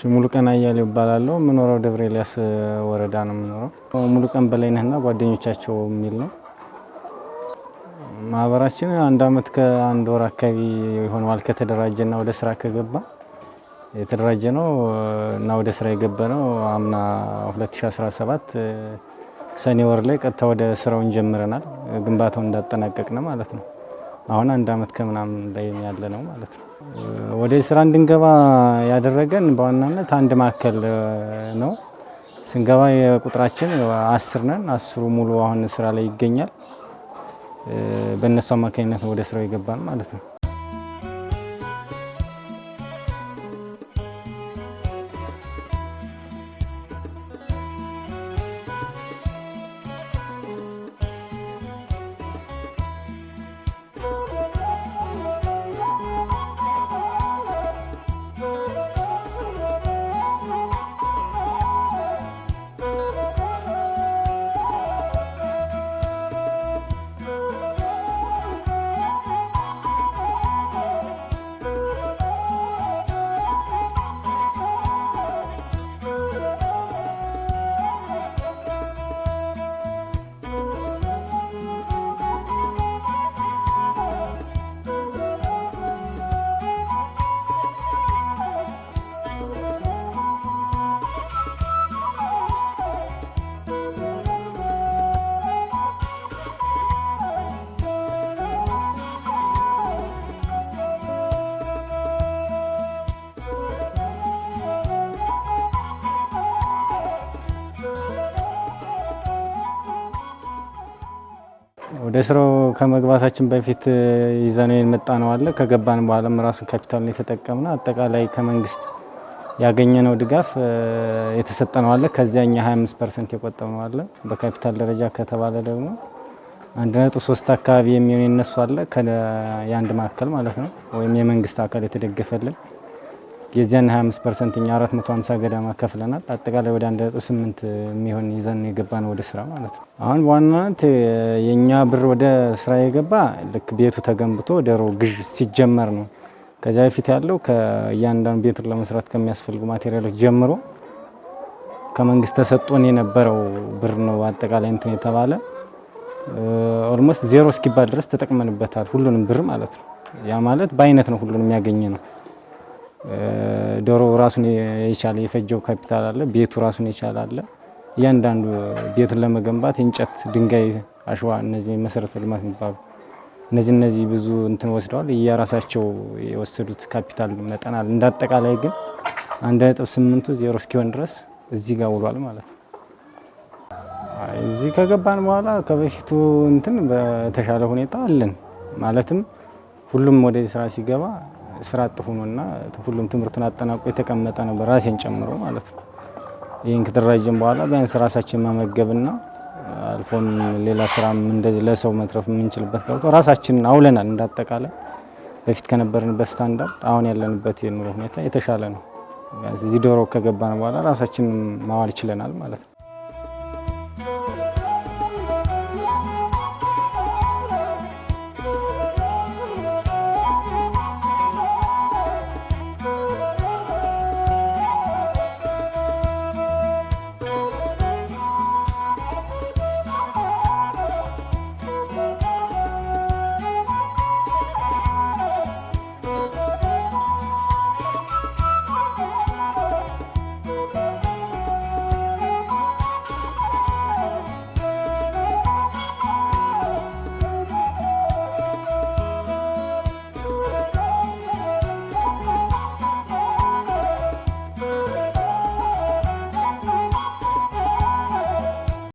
ሙሉቀን አያሌው እባላለሁ። የምኖረው ደብረ ኤልያስ ወረዳ ነው የምኖረው። ሙሉቀን በላይነህና ጓደኞቻቸው የሚል ነው። ማህበራችን አንድ አመት ከአንድ ወር አካባቢ ይሆናል ከተደራጀና ወደ ስራ ከገባ። የተደራጀ ነው እና ወደ ስራ የገባ ነው አምና 2017 ሰኔ ወር ላይ ቀጥታ ወደ ስራውን ጀምረናል። ግንባታውን እንዳጠናቀቅን ማለት ነው። አሁን አንድ አመት ከምናምን ላይ ያለ ነው ማለት ነው። ወደ ስራ እንድንገባ ያደረገን በዋናነት አንድ ማዕከል ነው። ስንገባ የቁጥራችን 10 ነን። 10ሩ ሙሉ አሁን ስራ ላይ ይገኛል። በእነሱ አማካኝነት ወደ ስራው ይገባል ማለት ነው። ወደ ስራው ከመግባታችን በፊት ይዘነው የመጣነው አለ። ከገባን በኋላም ራሱ ካፒታልን የተጠቀምነው አጠቃላይ ከመንግስት ያገኘነው ድጋፍ የተሰጠነው አለ። ከዚያኛ 25% የቆጠብነው አለ። በካፒታል ደረጃ ከተባለ ደግሞ 1.3 አካባቢ የሚሆን የነሱ አለ የአንድ ማዕከል ማለት ነው፣ ወይም የመንግስት አካል የተደገፈልን የዚያን 25% እኛ 450 ገዳማ ከፍለናል። አጠቃላይ ወደ 1.8 የሚሆን ይዘን የገባነው ወደ ስራ ማለት ነው። አሁን በዋናነት የኛ ብር ወደ ስራ የገባ ልክ ቤቱ ተገንብቶ ደሮ ግዥ ሲጀመር ነው። ከዛ በፊት ያለው ከእያንዳንዱ ቤቱን ለመስራት ከሚያስፈልጉ ማቴሪያሎች ጀምሮ ከመንግስት ተሰጥቶን የነበረው ብር ነው። አጠቃላይ እንትን የተባለ ኦልሞስት ዜሮ እስኪባል ድረስ ተጠቅመንበታል፣ ሁሉንም ብር ማለት ነው። ያ ማለት በአይነት ነው ሁሉንም ያገኘ ነው። ዶሮ ራሱን የቻለ የፈጀው ካፒታል አለ። ቤቱ ራሱን የቻለ አለ። እያንዳንዱ ቤቱን ለመገንባት እንጨት፣ ድንጋይ፣ አሸዋ፣ እነዚህ መሰረተ ልማት የሚባሉ እነዚህ ብዙ እንትን ወስደዋል። የራሳቸው የወሰዱት ካፒታል መጠን አለ። እንዳጠቃላይ ግን 1.8 ዜሮ እስኪሆን ድረስ እዚህ ጋር ውሏል ማለት ነው። እዚህ ከገባን በኋላ ከበፊቱ እንትን በተሻለ ሁኔታ አለን። ማለትም ሁሉም ወደ ስራ ሲገባ ስራ ጥፉኑና ሁሉም ትምህርቱን አጠናቆ የተቀመጠ ነው፣ በራሴን ጨምሮ ማለት ነው። ይሄን ከተደራጀን በኋላ ቢያንስ ራሳችን መመገብና አልፎም ሌላ ስራም እንደዚህ ለሰው መትረፍ የምንችልበት ገብቶ ራሳችንን አውለናል። እንዳጠቃላይ በፊት ከነበርንበት ስታንዳርድ አሁን ያለንበት የኑሮ ሁኔታ የተሻለ ነው። እዚህ ዶሮ ከገባን በኋላ ራሳችንን ማዋል ችለናል ማለት ነው።